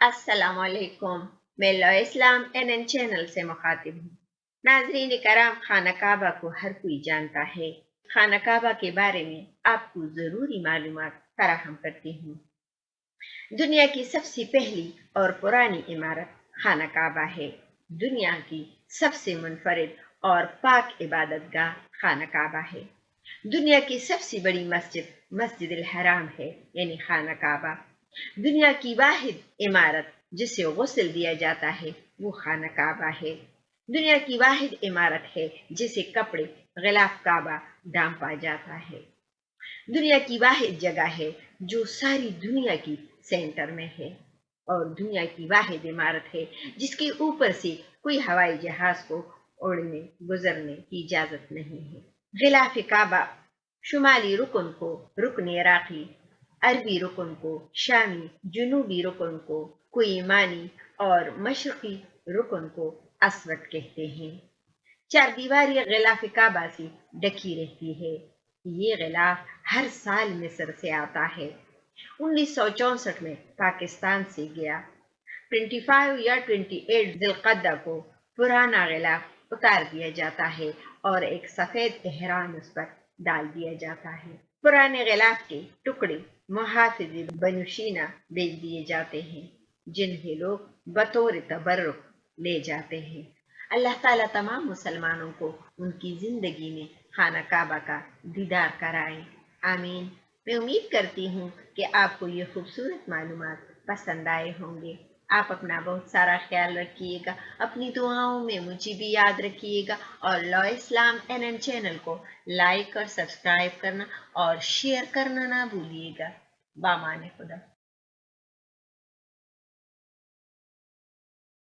अस्सलाम वालेकुम। मैं लॉ इस्लाम एन चैनल से मुखातिब हूँ। नाजरीन कराम, खाना काबा को हर कोई जानता है। खाना काबा के बारे में आपको जरूरी मालूमात फराहम करती हूँ। दुनिया की सबसे पहली और पुरानी इमारत खाना काबा है। दुनिया की सबसे मुनफरिद और पाक इबादत गाह खाना काबा है। दुनिया की सबसे बड़ी मस्जिद मस्जिद अल हराम है, यानी खाना काबा। दुनिया की वाहिद इमारत जिसे गुस्ल दिया जाता है वो खाना काबा है। दुनिया की वाहिद इमारत है जिसे कपड़े गिलाफ काबा ढांपा जाता है। दुनिया की वाहिद जगह है जो सारी दुनिया की सेंटर में है, और दुनिया की वाहिद इमारत है जिसके ऊपर से कोई हवाई जहाज को उड़ने गुजरने की इजाजत नहीं है। गिलाफ काबा शुमाली रुकन को रुकन इराकी, अरबी रुकन को शामी, जनूबी रुकन को कुईमानी और मशरकी रुकन को असवद कहते हैं। चार दीवारी गिलाफ काबा से ढकी रहती है। ये गिलाफ हर साल मिस्र से आता है। 1964 में पाकिस्तान से गया। 25 या 28 जिलकदा को पुराना गिलाफ उतार दिया जाता है और एक सफेद एहराम उस पर डाल दिया जाता है। पुराने गिलाफ के टुकड़े मुहाफिज बनुशीना बेच दिए जाते हैं, जिन्हें लोग बतौर तबर्रुक ले जाते हैं। अल्लाह ताला तमाम मुसलमानों को उनकी जिंदगी में खाना काबा का दीदार कराए। आमीन। मैं उम्मीद करती हूँ कि आपको ये खूबसूरत मालूमात पसंद आए होंगे। आप अपना बहुत सारा ख्याल रखिएगा, अपनी दुआओं में मुझे भी याद रखिएगा, और लॉ इस्लाम एन चैनल को लाइक और सब्सक्राइब करना और शेयर करना ना भूलिएगा। बामाने खुदा।